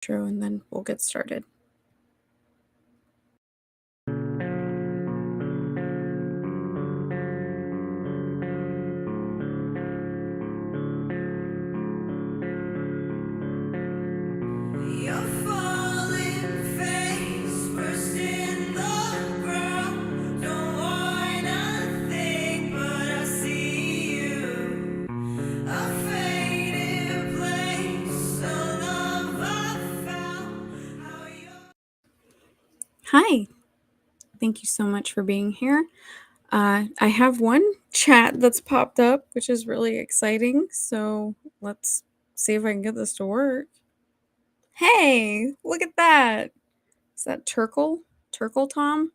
Intro, and then we'll get started. Hi, thank you so much for being here. I have one chat that's popped up, which is really exciting. So let's see if I can get this to work. Hey, look at that. Is that Turkle? Turkle Tom?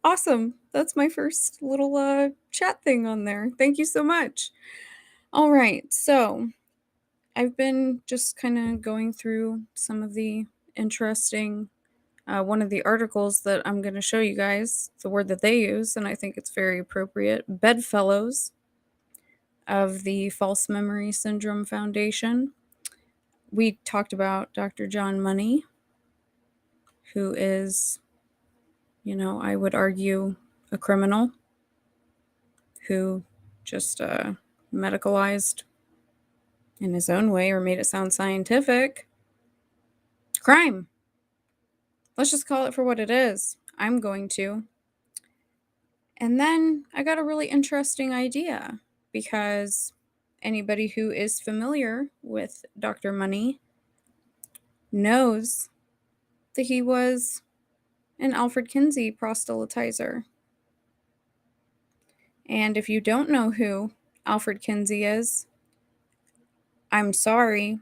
Awesome. That's my first little chat thing on there. Thank you so much. All right. So I've been just kind of going through some of the interesting one of the articles that I'm going to show you guys, the word that they use, and I think it's very appropriate, bedfellows of the False Memory Syndrome Foundation. We talked about Dr. John Money, who is, I would argue a criminal who just medicalized in his own way or made it sound scientific. Crime. Let's just call it for what it is. I'm going to. And then I got a really interesting idea because anybody who is familiar with Dr. Money knows that he was an Alfred Kinsey proselytizer. And if you don't know who Alfred Kinsey is, I'm sorry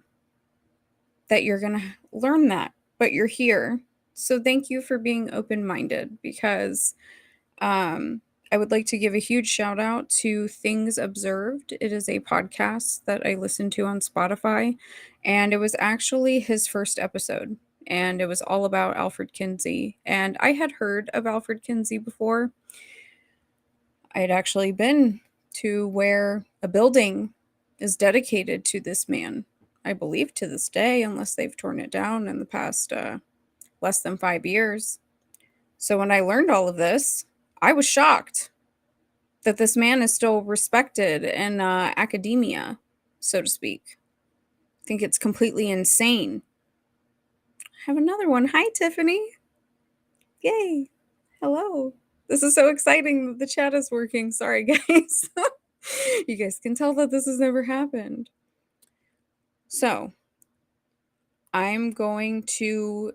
that you're going to learn that, but you're here. So thank you for being open-minded because I would like to give a huge shout out to Things Observed. It is a podcast that I listen to on Spotify, and it was actually his first episode, and it was all about Alfred Kinsey. And I had heard of Alfred Kinsey before. I had actually been to where a building is dedicated to this man, I believe to this day, unless they've torn it down in the past less than 5 years. So when I learned all of this, I was shocked that this man is still respected in academia, so to speak. I think it's completely insane. I have another one. Hi, Tiffany. Yay. Hello. This is so exciting that the chat is working. Sorry, guys. You guys can tell that this has never happened. So, I'm going to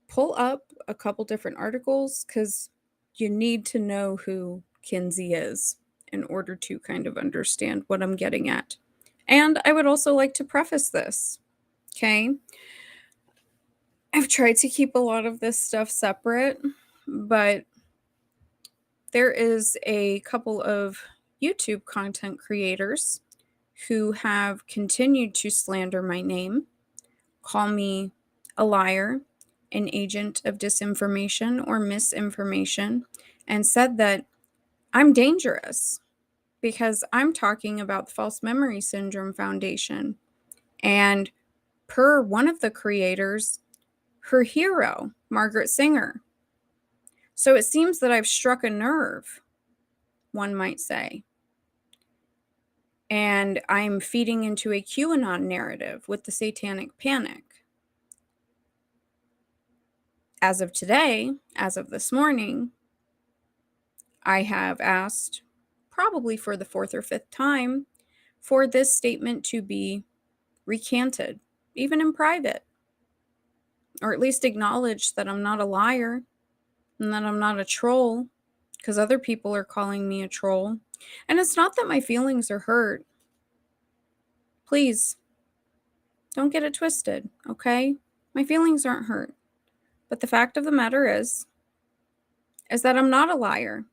pull up a couple different articles because you need to know who Kinsey is in order to kind of understand what I'm getting at. And I would also like to preface this, okay? I've tried to keep a lot of this stuff separate, but there is a couple of YouTube content creators who have continued to slander my name, call me a liar, an agent of disinformation or misinformation, and said that I'm dangerous because I'm talking about the False Memory Syndrome Foundation. And per one of the creators, her hero, Margaret Singer. So it seems that I've struck a nerve, one might say. And I'm feeding into a QAnon narrative with the satanic panic. As of today, as of this morning, I have asked, probably for the 4th or 5th time, for this statement to be recanted, even in private, or at least acknowledge that I'm not a liar and that I'm not a troll, because other people are calling me a troll. And it's not that my feelings are hurt. Please, don't get it twisted, okay? My feelings aren't hurt. But the fact of the matter is that I'm not a liar.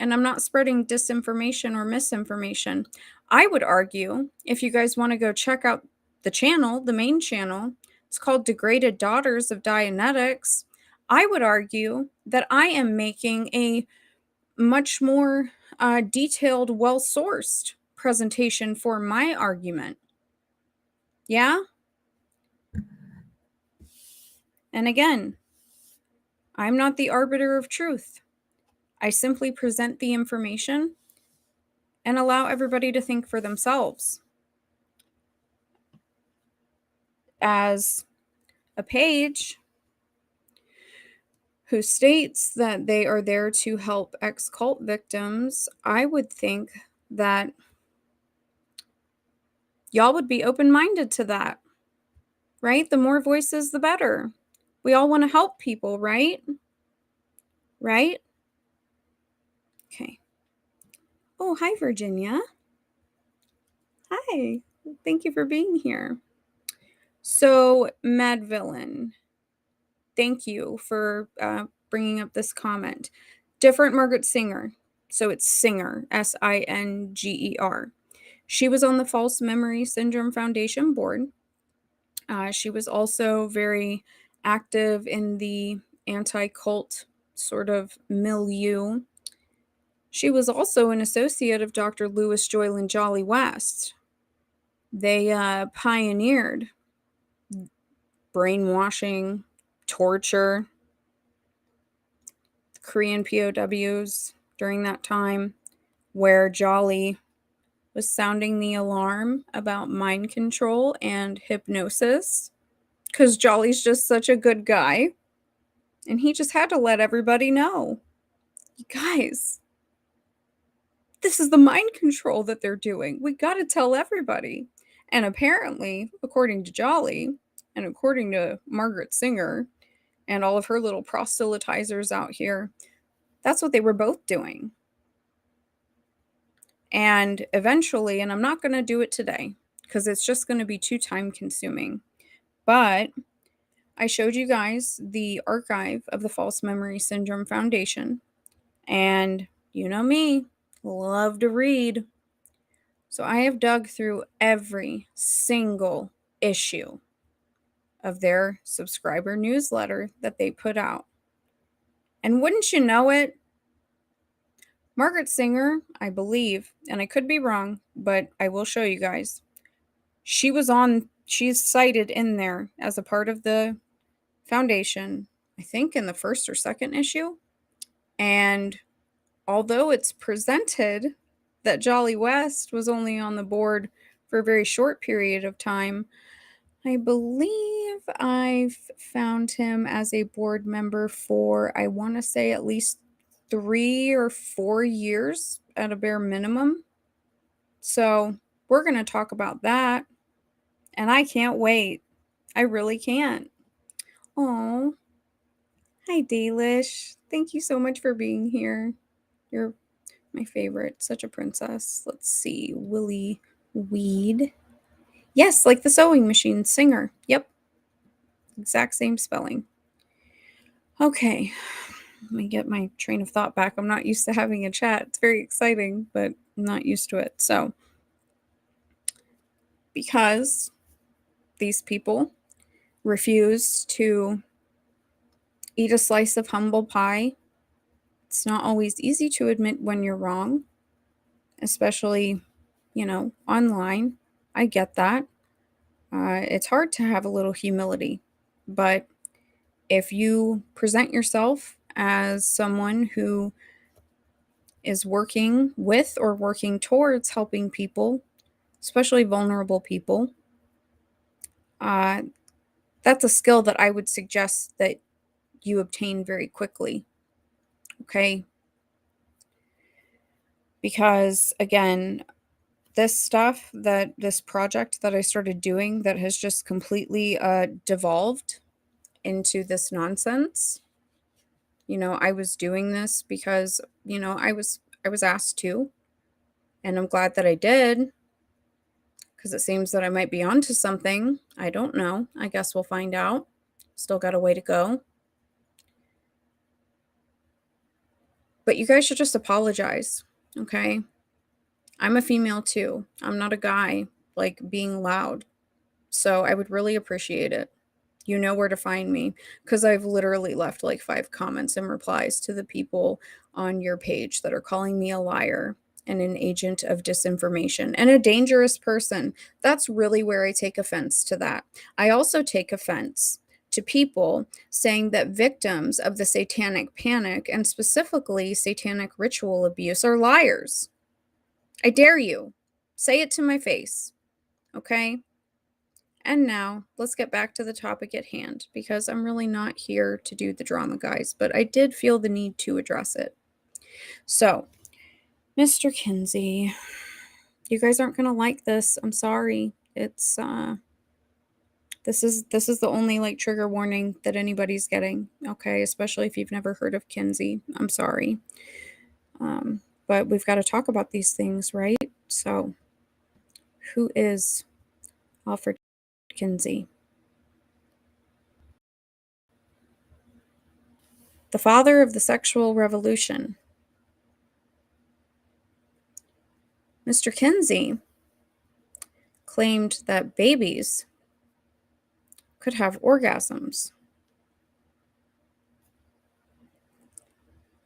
And I'm not spreading disinformation or misinformation. I would argue, if you guys want to go check out the channel, the main channel, it's called Degraded Daughters of Dianetics. I would argue that I am making a much more detailed, well-sourced presentation for my argument. Yeah? And again, I'm not the arbiter of truth. I simply present the information and allow everybody to think for themselves. As a page who states that they are there to help ex-cult victims, I would think that y'all would be open-minded to that, right? The more voices, the better. We all want to help people, right? Right? Okay. Oh, hi, Virginia. Hi. Thank you for being here. So, Mad Villain, thank you for bringing up this comment. Different Margaret Singer. So it's Singer, Singer. She was on the False Memory Syndrome Foundation board. She was also very active in the anti-cult sort of milieu. She was also an associate of Dr. Louis Joyland and Jolly West. They pioneered brainwashing, torture, Korean POWs during that time, where Jolly was sounding the alarm about mind control and hypnosis, because Jolly's just such a good guy, and he just had to let everybody know, you guys, this is the mind control that they're doing. We got to tell everybody. And apparently, according to Jolly, and according to Margaret Singer, and all of her little proselytizers out here, that's what they were both doing. And eventually, and I'm not going to do it today because it's just going to be too time consuming, but I showed you guys the archive of the False Memory Syndrome Foundation. And you know me, love to read. So I have dug through every single issue of their subscriber newsletter that they put out. And wouldn't you know it, Margaret Singer, I believe, and I could be wrong, but I will show you guys. She's cited in there as a part of the foundation, I think in the first or second issue. And although it's presented that Jolly West was only on the board for a very short period of time, I believe I've found him as a board member for, I want to say, at least 3 or 4 years at a bare minimum. So we're going to talk about that. And I can't wait. I really can't. Oh, hi, Dalish. Thank you so much for being here. You're my favorite. Such a princess. Let's see. Willie Weed. Yes, like the sewing machine singer. Yep. Exact same spelling. Okay. Let me get my train of thought back. I'm not used to having a chat. It's very exciting, but I'm not used to it. So, because these people refuse to eat a slice of humble pie, it's not always easy to admit when you're wrong, especially, online. I get that. It's hard to have a little humility, but if you present yourself as someone who is working with or working towards helping people, especially vulnerable people, that's a skill that I would suggest that you obtain very quickly. Okay? Because again, this project that I started doing that has just completely devolved into this nonsense. I was doing this because, I was asked to, and I'm glad that I did, because it seems that I might be onto something. I don't know. I guess we'll find out. Still got a way to go. But you guys should just apologize, okay? I'm a female too. I'm not a guy, like, being loud. So I would really appreciate it. You know where to find me, because I've literally left like 5 comments and replies to the people on your page that are calling me a liar and an agent of disinformation and a dangerous person. That's really where I take offense to that. I also take offense to to people saying that victims of the satanic panic, and specifically satanic ritual abuse, are liars. I dare you. Say it to my face. Okay? And now, let's get back to the topic at hand, because I'm really not here to do the drama, guys, but I did feel the need to address it. So, Mr. Kinsey, you guys aren't going to like this. I'm sorry. It's this is the only like trigger warning that anybody's getting, okay? Especially if you've never heard of Kinsey. I'm sorry. But we've got to talk about these things, right? So, who is Alfred Kinsey? The father of the sexual revolution. Mr. Kinsey claimed that babies could have orgasms,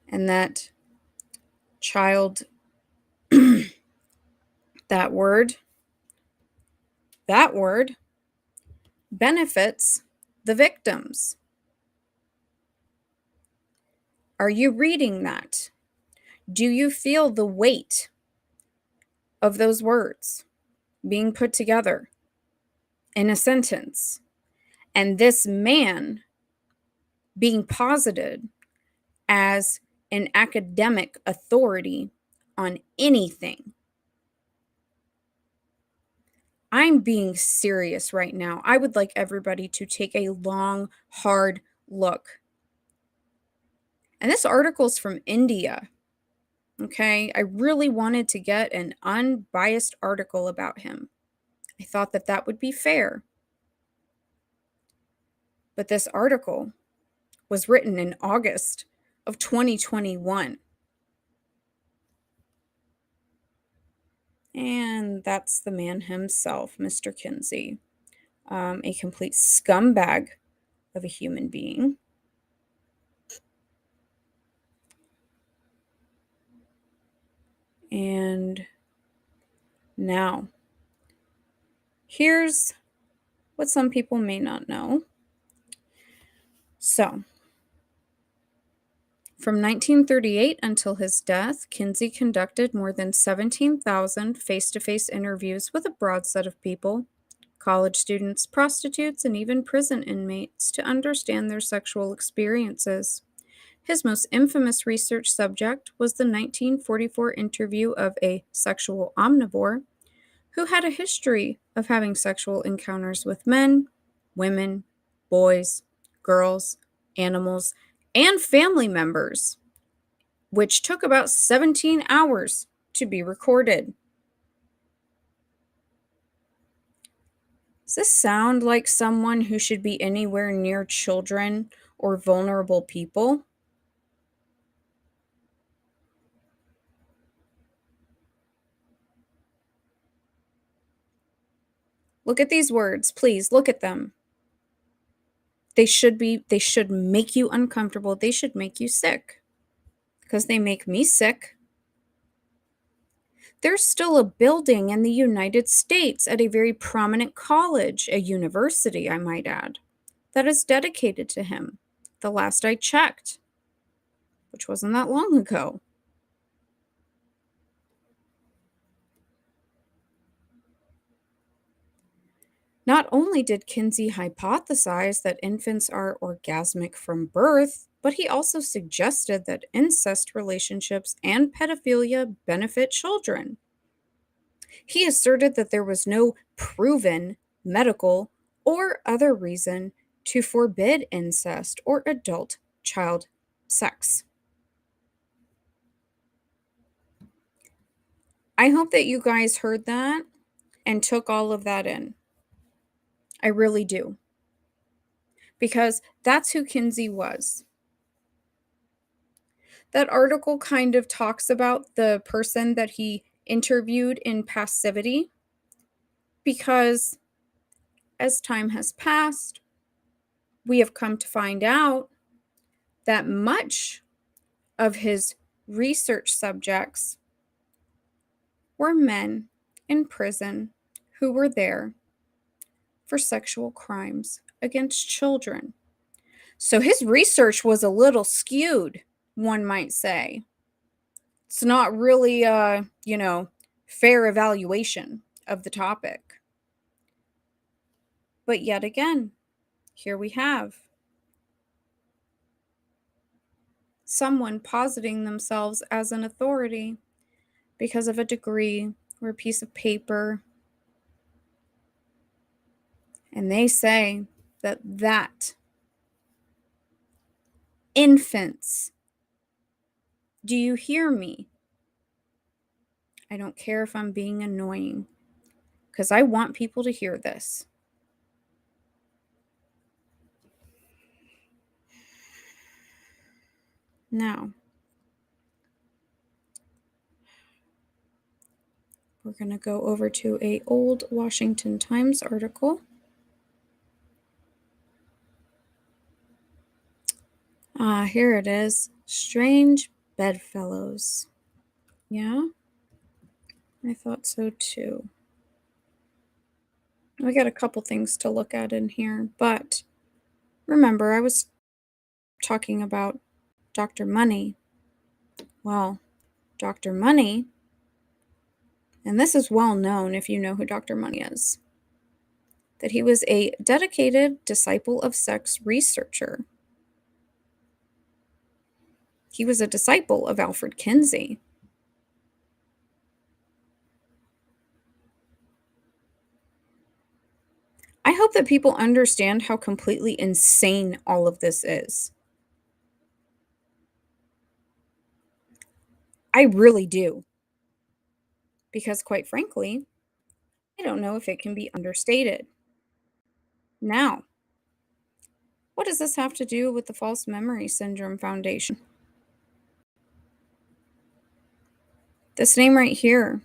and that child, that word benefits the victims. Are you reading that? Do you feel the weight of those words being put together in a sentence? And this man being posited as an academic authority on anything. I'm being serious right now. I would like everybody to take a long, hard look. And this article's from India. Okay, I really wanted to get an unbiased article about him. I thought that that would be fair. But this article was written in August of 2021. And that's the man himself, Mr. Kinsey, a complete scumbag of a human being. And now, here's what some people may not know. So, from 1938 until his death, Kinsey conducted more than 17,000 face-to-face interviews with a broad set of people, college students, prostitutes, and even prison inmates, to understand their sexual experiences. His most infamous research subject was the 1944 interview of a sexual omnivore who had a history of having sexual encounters with men, women, boys, girls, animals, and family members, which took about 17 hours to be recorded. Does this sound like someone who should be anywhere near children or vulnerable people? Look at these words, please look at them. They should make you uncomfortable. They should make you sick, because they make me sick. There's still a building in the United States at a very prominent college, a university, I might add, that is dedicated to him. The last I checked, which wasn't that long ago. Not only did Kinsey hypothesize that infants are orgasmic from birth, but he also suggested that incest relationships and pedophilia benefit children. He asserted that there was no proven medical or other reason to forbid incest or adult child sex. I hope that you guys heard that and took all of that in. I really do. Because that's who Kinsey was. That article kind of talks about the person that he interviewed in passivity, because as time has passed, we have come to find out that much of his research subjects were men in prison who were there for sexual crimes against children. So his research was a little skewed, one might say. It's not really a, fair evaluation of the topic. But yet again, here we have someone positing themselves as an authority because of a degree or a piece of paper. And they say that infants, do you hear me? I don't care if I'm being annoying, because I want people to hear this. Now, we're going to go over to an old Washington Times article. Here it is. Strange bedfellows. Yeah, I thought so too. We got a couple things to look at in here, but remember, I was talking about Dr. Money. Well, Dr. Money, and this is well known if you know who Dr. Money is, that he was a dedicated disciple of sex researcher. He was a disciple of Alfred Kinsey. I hope that people understand how completely insane all of this is. I really do. Because quite frankly, I don't know if it can be understated. Now, what does this have to do with the False Memory Syndrome Foundation? This name right here,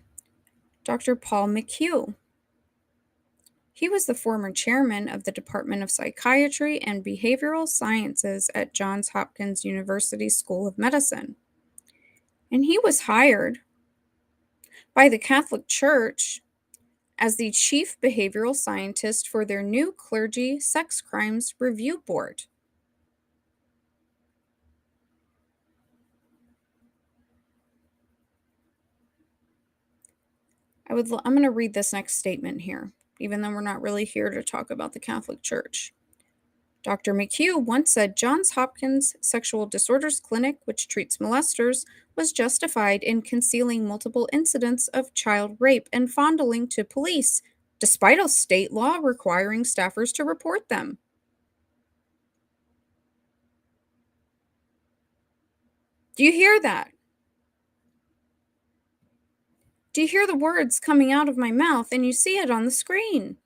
Dr. Paul McHugh. He was the former chairman of the Department of Psychiatry and Behavioral Sciences at Johns Hopkins University School of Medicine. And he was hired by the Catholic Church as the chief behavioral scientist for their new clergy sex crimes review board. I'm going to read this next statement here, even though we're not really here to talk about the Catholic Church. Dr. McHugh once said Johns Hopkins Sexual Disorders Clinic, which treats molesters, was justified in concealing multiple incidents of child rape and fondling to police, despite a state law requiring staffers to report them. Do you hear that? Do you hear the words coming out of my mouth and you see it on the screen?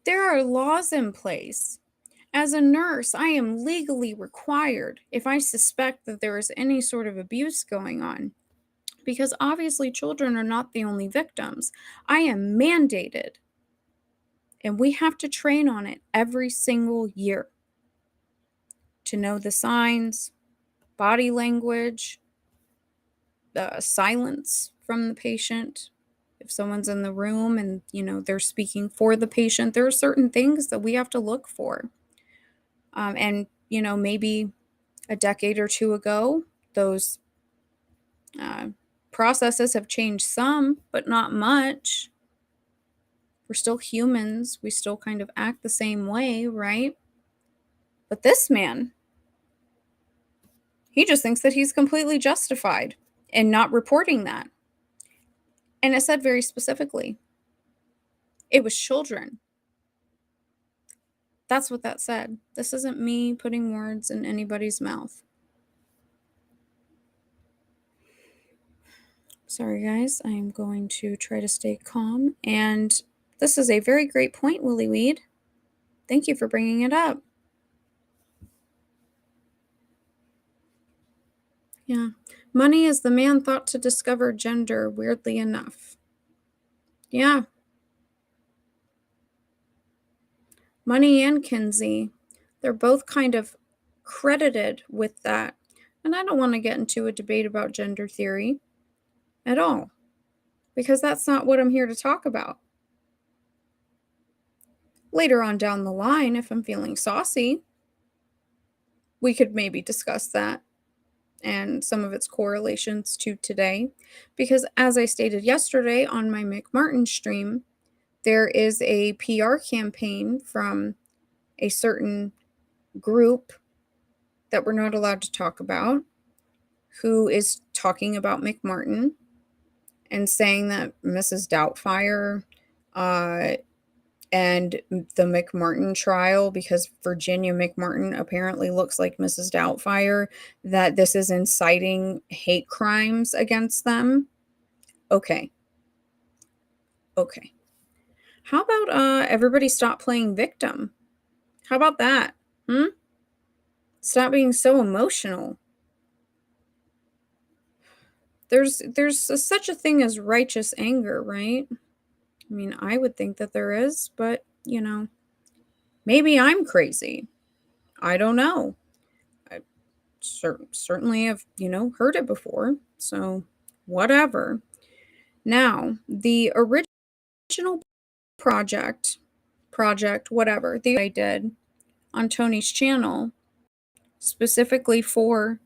There are laws in place. As a nurse, I am legally required if I suspect that there is any sort of abuse going on, because obviously children are not the only victims. I am mandated, and we have to train on it every single year to know the signs, body language, the silence from the patient. If someone's in the room and, they're speaking for the patient, there are certain things that we have to look for. And, maybe a decade or two ago, those processes have changed some, but not much. We're still humans. We still kind of act the same way, right? But this man, he just thinks that he's completely justified in not reporting that. And it said very specifically, it was children. That's what that said. This isn't me putting words in anybody's mouth. Sorry, guys. I am going to try to stay calm. And this is a very great point, Willie Weed. Thank you for bringing it up. Yeah. Money is the man thought to discover gender, weirdly enough. Yeah. Money and Kinsey, they're both kind of credited with that. And I don't want to get into a debate about gender theory at all, because that's not what I'm here to talk about. Later on down the line, if I'm feeling saucy, we could maybe discuss that and some of its correlations to today. Because as I stated yesterday on my McMartin stream, there is a PR campaign from a certain group that we're not allowed to talk about who is talking about McMartin and saying that Mrs. Doubtfire and the McMartin trial, because Virginia McMartin apparently looks like Mrs. Doubtfire, that this is inciting hate crimes against them. Okay. Okay. How about everybody stop playing victim? How about that? Stop being so emotional. There's such a thing as righteous anger, right? I mean, I would think that there is, but maybe I'm crazy. I don't know. I certainly have, heard it before. So, whatever. Now, the original project, whatever, the I did on Tony's channel, specifically for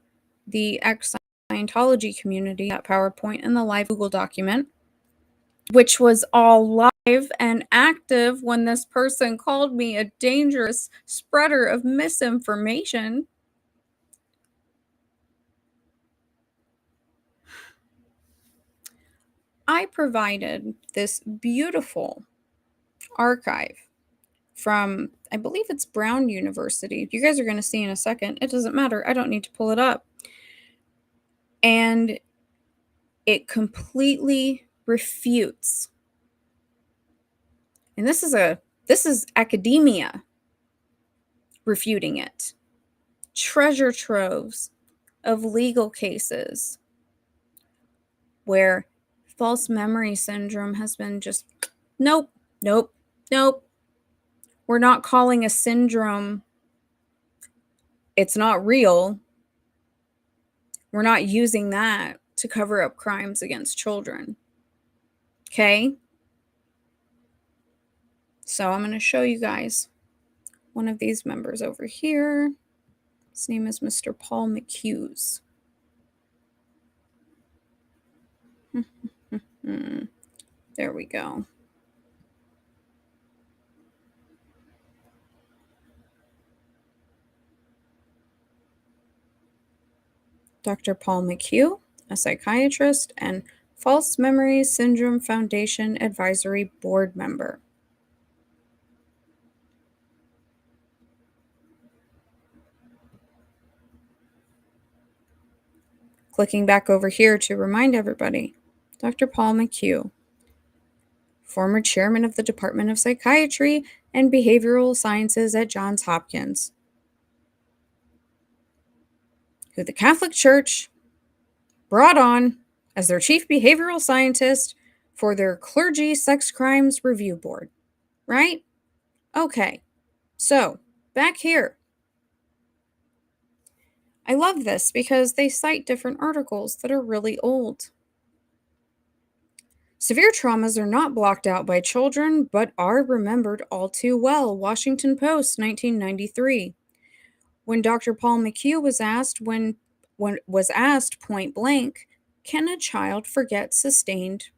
the ex-Scientology community, that PowerPoint and the live Google document, which was all live and active when this person called me a dangerous spreader of misinformation. I provided this beautiful archive from, I believe it's Brown University. You guys are going to see in a second. It doesn't matter. I don't need to pull it up. And it completely refutes. And this is academia refuting it. Treasure troves of legal cases where false memory syndrome has been just nope. We're not calling a syndrome. It's not real. We're not using that to cover up crimes against children. Okay? So I'm going to show you guys one of these members over here. His name is Mr. Paul McHugh. There we go. Dr. Paul McHugh, a psychiatrist and False Memory Syndrome Foundation Advisory Board member. Clicking back over here to remind everybody, Dr. Paul McHugh, former chairman of the Department of Psychiatry and Behavioral Sciences at Johns Hopkins, who the Catholic Church brought on as their chief behavioral scientist for their Clergy Sex Crimes Review Board, right? Okay, so back here. I love this because they cite different articles that are really old. Severe traumas are not blocked out by children, but are remembered all too well. Washington Post, 1993. When Dr. Paul McHugh was asked point blank, can a child forget sustained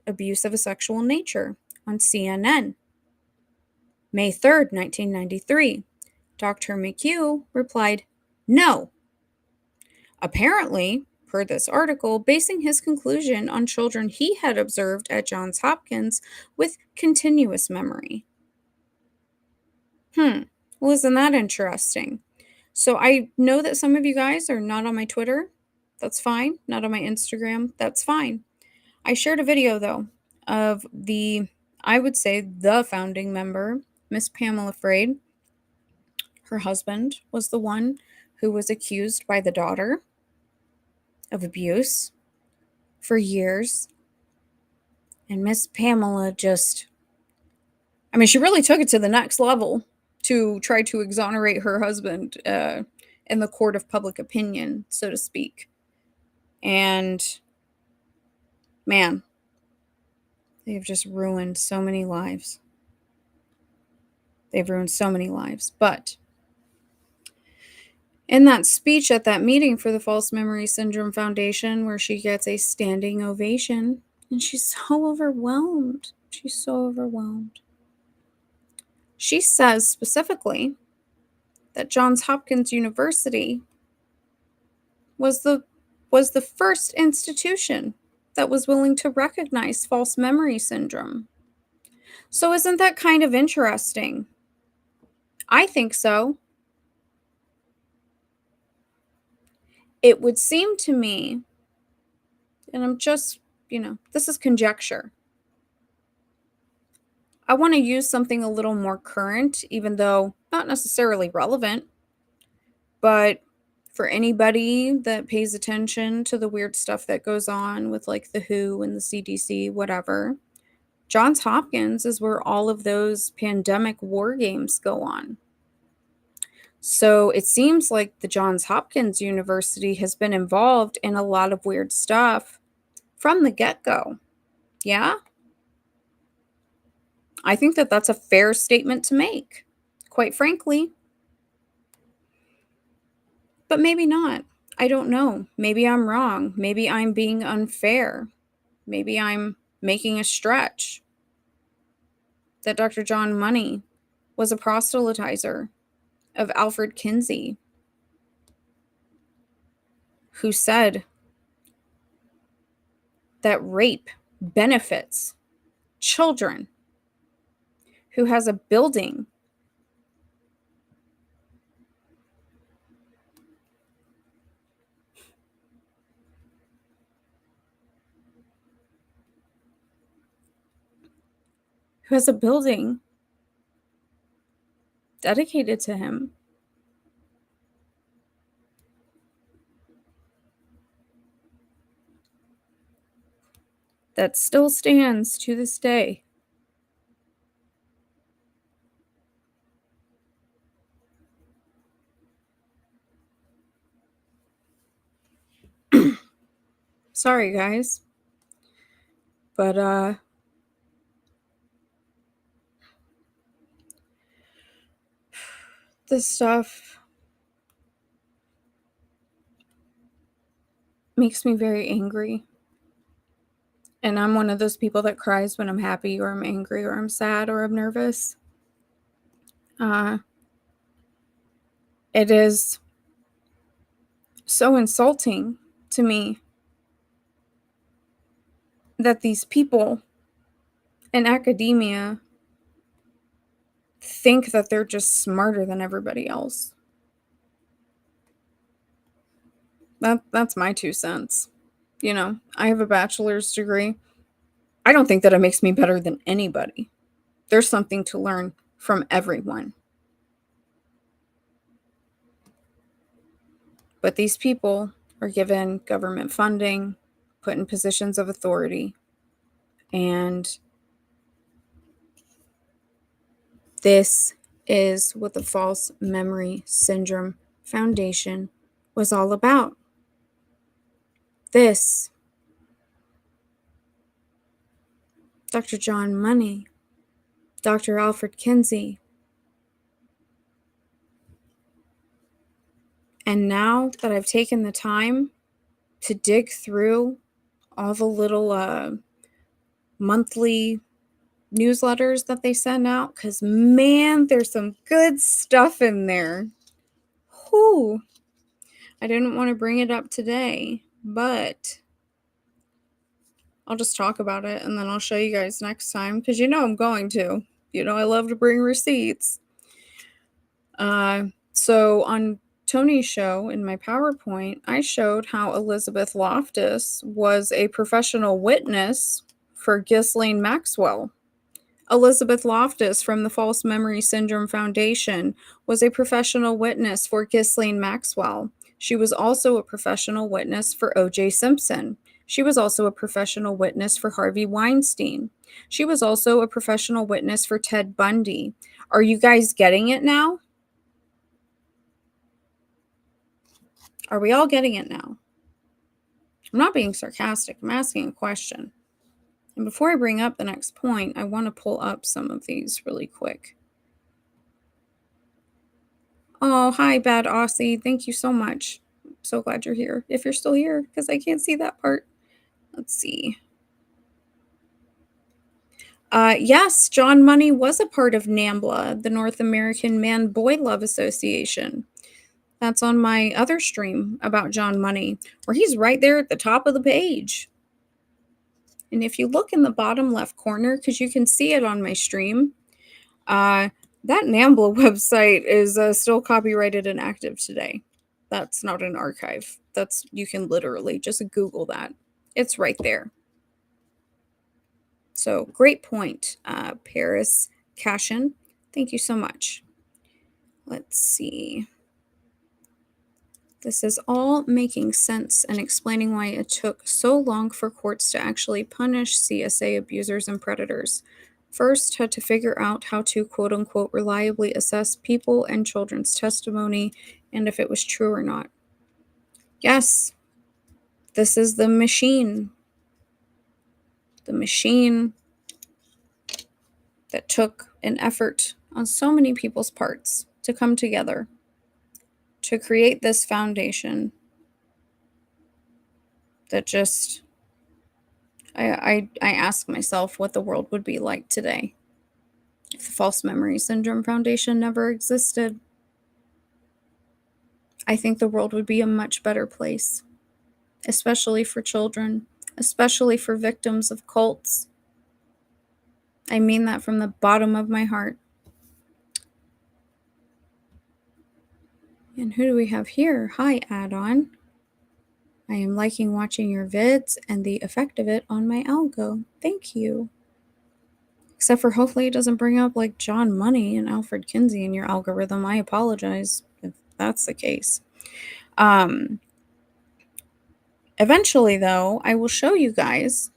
abuse of a sexual nature, on CNN. May 3rd, 1993. Dr. McHugh replied, no. Apparently, per this article, basing his conclusion on children he had observed at Johns Hopkins with continuous memory. Well, isn't that interesting? So I know that some of you guys are not on my Twitter. That's fine. Not on my Instagram. That's fine. I shared a video, though, of I would say, the founding member, Miss Pamela Frade. Her husband was the one who was accused by the daughter of abuse for years. And Miss Pamela she really took it to the next level to try to exonerate her husband in the court of public opinion, so to speak. And man, they've just ruined so many lives. They've ruined so many lives. But in that speech at that meeting for the False Memory Syndrome Foundation, where she gets a standing ovation, and she's so overwhelmed. She's so overwhelmed. She says specifically that Johns Hopkins University was the first institution that was willing to recognize false memory syndrome. So isn't that kind of interesting? I think so. It would seem to me, and I'm just, this is conjecture. I want to use something a little more current, even though not necessarily relevant, but for anybody that pays attention to the weird stuff that goes on with like the WHO and the CDC, whatever, Johns Hopkins is where all of those pandemic war games go on. So it seems like the Johns Hopkins University has been involved in a lot of weird stuff from the get-go. Yeah? I think that that's a fair statement to make, quite frankly. But maybe not. I don't know. Maybe I'm wrong. Maybe I'm being unfair. Maybe I'm making a stretch. That Dr. John Money was a proselytizer of Alfred Kinsey, who said that rape benefits children, who has a building dedicated to him. That still stands to this day. Sorry, guys. But, this stuff makes me very angry. And I'm one of those people that cries when I'm happy or I'm angry or I'm sad or I'm nervous. It is so insulting to me that these people in academia think that they're just smarter than everybody else. That's my 2 cents. I have a bachelor's degree. I don't think that it makes me better than anybody. There's something to learn from everyone. But these people are given government funding, put in positions of authority, and this is what the False Memory Syndrome Foundation was all about. This, Dr. John Money, Dr. Alfred Kinsey. And now that I've taken the time to dig through all the little monthly newsletters that they send out, because man, there's some good stuff in there. Whew. I didn't want to bring it up today, but I'll just talk about it and then I'll show you guys next time, because I'm going to. I love to bring receipts. So on Tony's show in my PowerPoint, I showed how Elizabeth Loftus was a professional witness for Ghislaine Maxwell. Elizabeth Loftus from the False Memory Syndrome Foundation was a professional witness for Ghislaine Maxwell. She was also a professional witness for O.J. Simpson. She was also a professional witness for Harvey Weinstein. She was also a professional witness for Ted Bundy. Are you guys getting it now? Are we all getting it now? I'm not being sarcastic. I'm asking a question. And before I bring up the next point, I want to pull up some of these really quick. Oh, hi, Bad Aussie. Thank you so much. I'm so glad you're here. If you're still here, because I can't see that part. Let's see. Yes, John Money was a part of NAMBLA, the North American Man-Boy Love Association. That's on my other stream about John Money, where he's right there at the top of the page. And if you look in the bottom left corner, because you can see it on my stream, that NAMBLA website is still copyrighted and active today. That's not an archive. You can literally just Google that. It's right there. So great point, Paris Cashin. Thank you so much. Let's see. This is all making sense and explaining why it took so long for courts to actually punish CSA abusers and predators. First, had to figure out how to quote unquote reliably assess people and children's testimony and if it was true or not. Yes, this is the machine. The machine that took an effort on so many people's parts to come together to create this foundation that just I ask myself what the world would be like today if the False Memory Syndrome Foundation never existed. I think the world would be a much better place, especially for children, especially for victims of cults. I mean that from the bottom of my heart. And who do we have here? Hi, Add-on. I am liking watching your vids and the effect of it on my algo. Thank you. Except for hopefully it doesn't bring up like John Money and Alfred Kinsey in your algorithm. I apologize if that's the case. Eventually, though, I will show you guys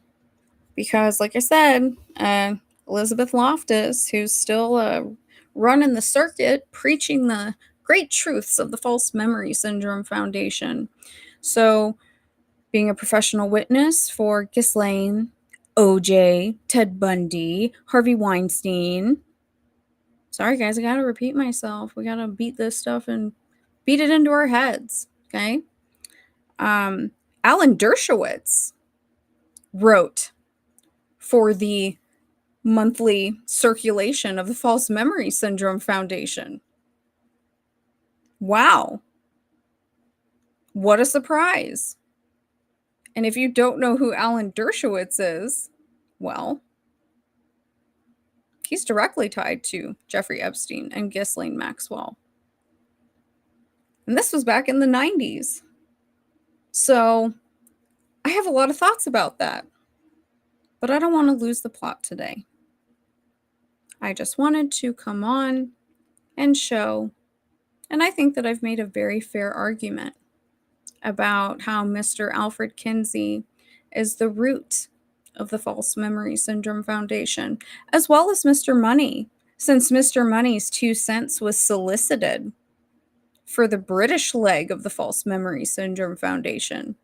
because, like I said, Elizabeth Loftus, who's still running the circuit, preaching the great truths of the False Memory Syndrome Foundation. So, being a professional witness for Ghislaine, OJ, Ted Bundy, Harvey Weinstein. Sorry, guys, I gotta repeat myself. We gotta beat this stuff and beat it into our heads, okay? Alan Dershowitz wrote for the monthly circulation of the False Memory Syndrome Foundation. Wow. What a surprise. And if you don't know who Alan Dershowitz is, well, he's directly tied to Jeffrey Epstein and Ghislaine Maxwell. And this was back in the 90s. So I have a lot of thoughts about that. But I don't want to lose the plot today. I just wanted to come on and show, and I think that I've made a very fair argument about how Mr. Alfred Kinsey is the root of the False Memory Syndrome Foundation, as well as Mr. Money, since Mr. Money's 2 cents was solicited for the British leg of the False Memory Syndrome Foundation.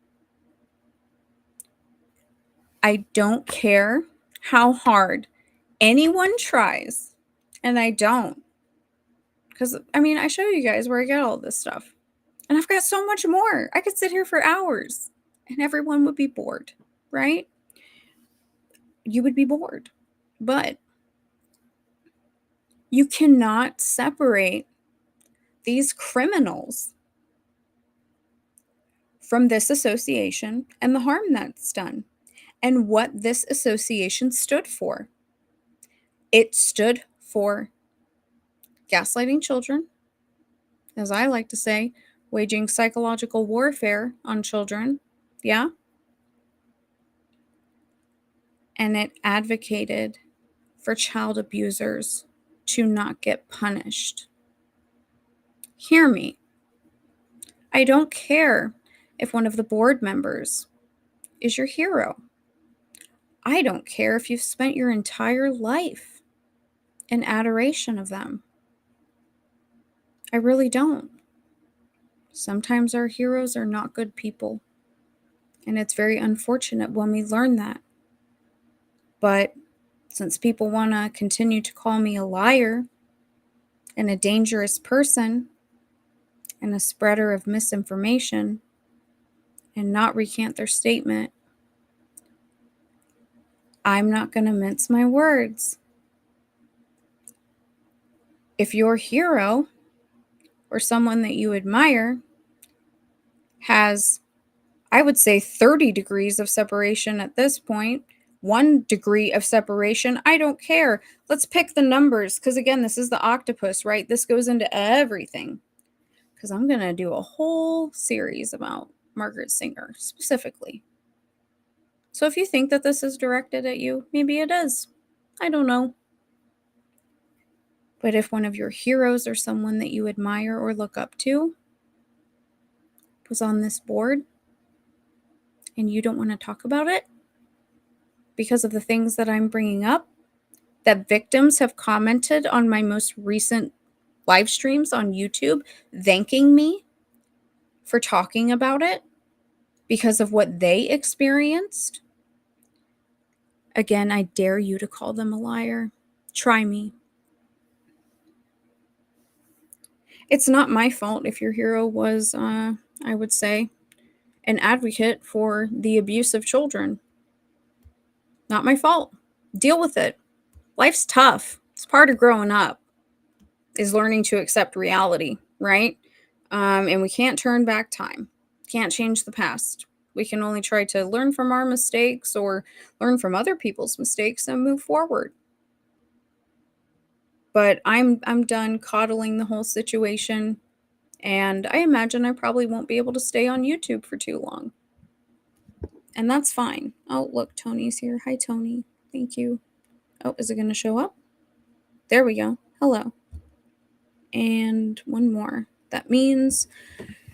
I don't care how hard anyone tries, and I don't. Because, I mean, I show you guys where I get all this stuff. And I've got so much more. I could sit here for hours, and everyone would be bored, right? You would be bored. But you cannot separate these criminals from this association and the harm that's done and what this association stood for. It stood for gaslighting children, as I like to say, waging psychological warfare on children. Yeah. And it advocated for child abusers to not get punished. Hear me. I don't care if one of the board members is your hero. I don't care if you've spent your entire life in adoration of them. I really don't. Sometimes our heroes are not good people. And it's very unfortunate when we learn that. But since people want to continue to call me a liar and a dangerous person, and a spreader of misinformation and not recant their statement, I'm not going to mince my words. If your hero or someone that you admire has, I would say, 30 degrees of separation at this point, 1 degree of separation, I don't care. Let's pick the numbers because, again, this is the octopus, right? This goes into everything because I'm going to do a whole series about Margaret Singer specifically. So if you think that this is directed at you, maybe it is. I don't know. But if one of your heroes or someone that you admire or look up to was on this board and you don't want to talk about it because of the things that I'm bringing up, that victims have commented on my most recent live streams on YouTube, thanking me for talking about it because of what they experienced, again, I dare you to call them a liar. Try me. It's not my fault if your hero was, I would say, an advocate for the abuse of children. Not my fault. Deal with it. Life's tough. It's part of growing up, is learning to accept reality, right? And we can't turn back time. Can't change the past. We can only try to learn from our mistakes or learn from other people's mistakes and move forward. But I'm done coddling the whole situation, and I imagine I probably won't be able to stay on YouTube for too long. And that's fine. Oh, look, Tony's here. Hi, Tony. Thank you. Oh, is it going to show up? There we go. Hello. And one more. That means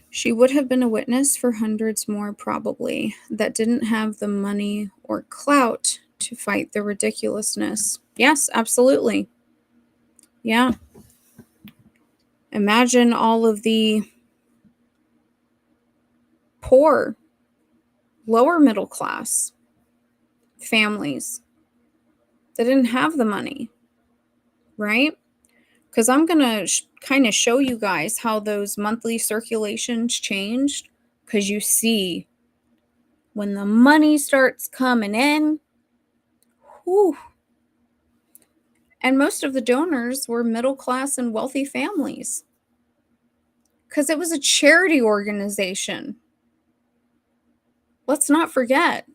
she would have been a witness for hundreds more, probably, that didn't have the money or clout to fight the ridiculousness. Yes, absolutely. Yeah. Imagine all of the poor, lower middle class families that didn't have the money, right? Because I'm going to kind of show you guys how those monthly circulations changed. Because you see, when the money starts coming in, whew, and most of the donors were middle class and wealthy families. Because it was a charity organization. Let's not forget.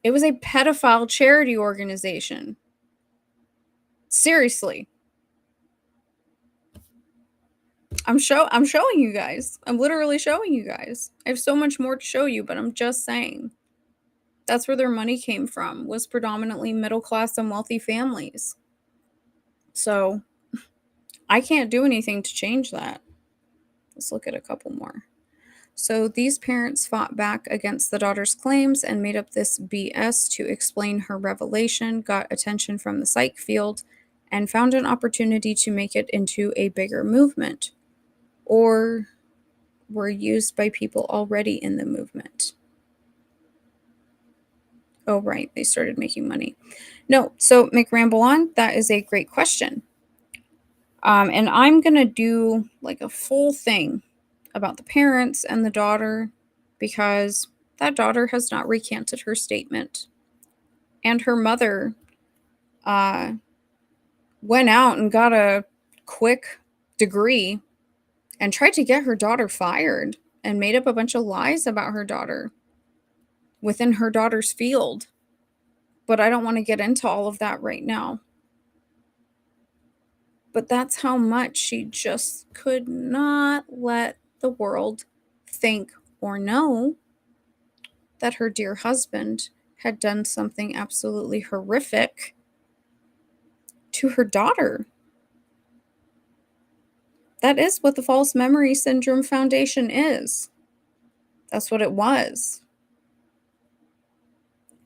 It was a pedophile charity organization. Seriously. I'm showing you guys. I'm literally showing you guys. I have so much more to show you, but I'm just saying. That's where their money came from, was predominantly middle class and wealthy families. So I can't do anything to change that. Let's look at a couple more. So these parents fought back against the daughter's claims and made up this BS to explain her revelation, got attention from the psych field, and found an opportunity to make it into a bigger movement, or were used by people already in the movement. Oh, right, they started making money. No, so McRamble on, that is a great question. And I'm going to do like a full thing about the parents and the daughter, because that daughter has not recanted her statement. And her mother went out and got a quick degree and tried to get her daughter fired and made up a bunch of lies about her daughter within her daughter's field. But I don't want to get into all of that right now. But that's how much she just could not let the world think or know that her dear husband had done something absolutely horrific to her daughter. That is what the False Memory Syndrome Foundation is. That's what it was.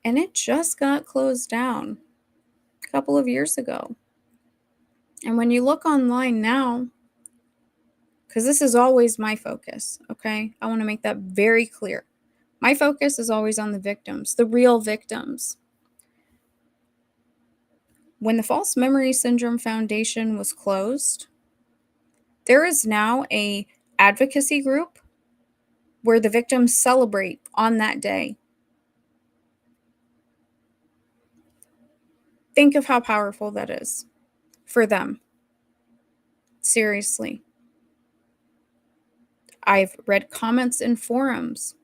And it just got closed down a couple of years ago. And when you look online now, because this is always my focus, okay? I want to make that very clear. My focus is always on the victims, the real victims. When the False Memory Syndrome Foundation was closed, There is now a advocacy group where the victims celebrate on that day. Think of how powerful that is for them. Seriously. I've read comments in forums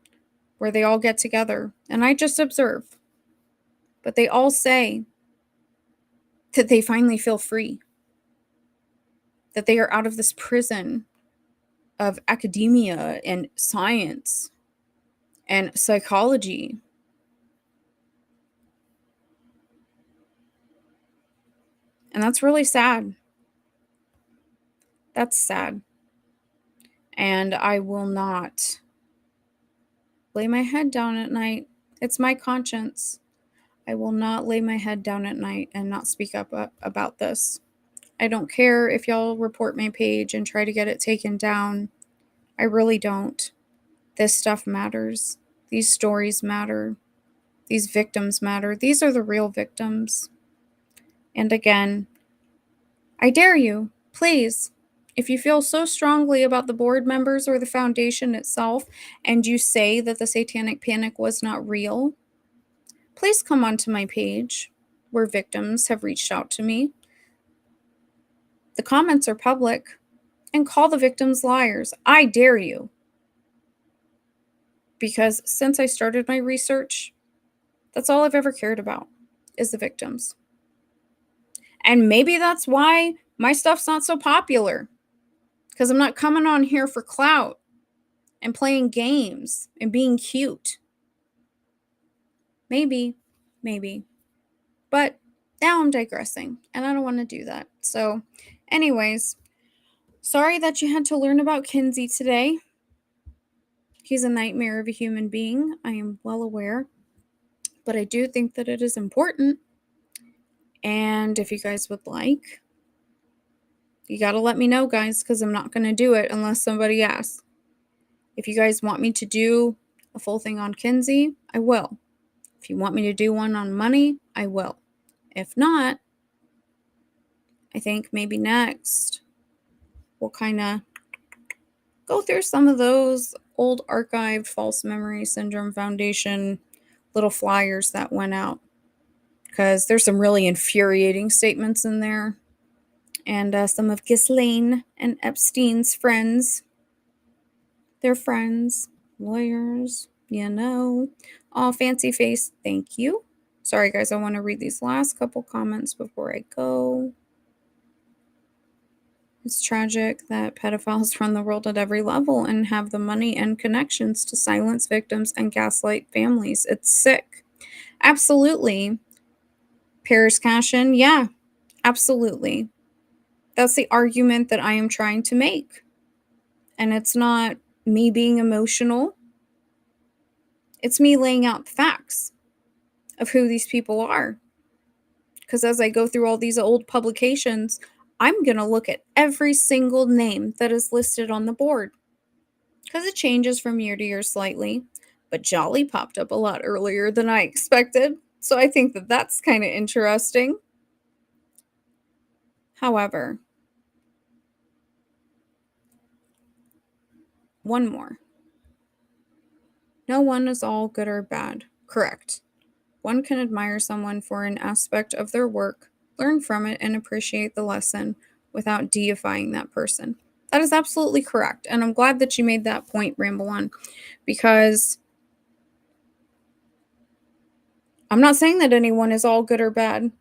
where they all get together, and I just observe. But they all say that they finally feel free, that they are out of this prison of academia and science and psychology. And that's really sad. That's sad. And I will not lay my head down at night. It's my conscience. I will not lay my head down at night and not speak up about this. I don't care if y'all report my page and try to get it taken down. I really don't. This stuff matters. These stories matter. These victims matter. These are the real victims. And again, I dare you, please, if you feel so strongly about the board members or the foundation itself, and you say that the satanic panic was not real, please come onto my page where victims have reached out to me. The comments are public, and call the victims liars. I dare you. Because since I started my research, that's all I've ever cared about is the victims. And maybe that's why my stuff's not so popular. Because I'm not coming on here for clout and playing games and being cute. Maybe. But now I'm digressing, and I don't want to do that. So, anyways, sorry that you had to learn about Kinsey today. He's a nightmare of a human being. I am well aware. But I do think that it is important. And if you guys would like, you got to let me know, guys, because I'm not going to do it unless somebody asks. If you guys want me to do a full thing on Kinsey, I will. If you want me to do one on money, I will. If not, I think maybe next we'll kind of go through some of those old archived False Memory Syndrome Foundation little flyers that went out. Because there's some really infuriating statements in there. And some of Ghislaine and Epstein's friends, they're friends, lawyers, you know. Oh, fancy face, thank you. Sorry, guys, I want to read these last couple comments before I go. It's tragic that pedophiles run the world at every level and have the money and connections to silence victims and gaslight families. It's sick. Absolutely. Paris Cashin, yeah, absolutely. That's the argument that I am trying to make. And it's not me being emotional. It's me laying out the facts of who these people are. Because as I go through all these old publications, I'm going to look at every single name that is listed on the board. Because it changes from year to year slightly. But Jolly popped up a lot earlier than I expected. So I think that that's kind of interesting. However, one more. No one is all good or bad. Correct. One can admire someone for an aspect of their work, learn from it, and appreciate the lesson without deifying that person. That is absolutely correct. And I'm glad that you made that point, Ramble On, because I'm not saying that anyone is all good or bad.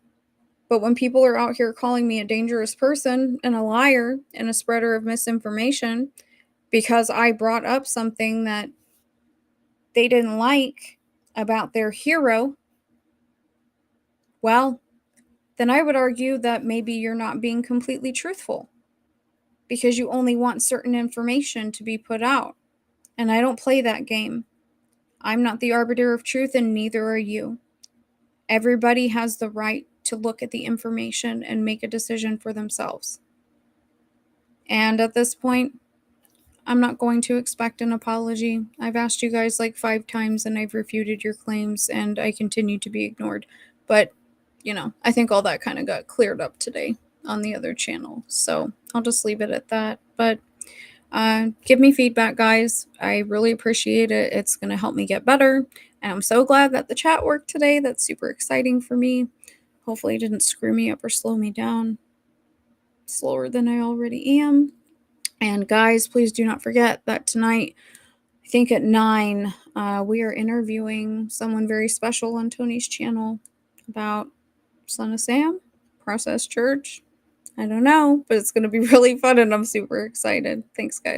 But when people are out here calling me a dangerous person and a liar and a spreader of misinformation because I brought up something that they didn't like about their hero, well, then I would argue that maybe you're not being completely truthful because you only want certain information to be put out. And I don't play that game. I'm not the arbiter of truth, and neither are you. Everybody has the right to look at the information and make a decision for themselves. And at this point, I'm not going to expect an apology. I've asked you guys like 5 times and I've refuted your claims and I continue to be ignored. But, I think all that kind of got cleared up today on the other channel. So I'll just leave it at that. But give me feedback, guys. I really appreciate it. It's going to help me get better. And I'm so glad that the chat worked today. That's super exciting for me. Hopefully, it didn't screw me up or slow me down slower than I already am. And guys, please do not forget that tonight, I think at 9, we are interviewing someone very special on Tony's channel about Son of Sam, Process Church. I don't know, but it's going to be really fun and I'm super excited. Thanks, guys.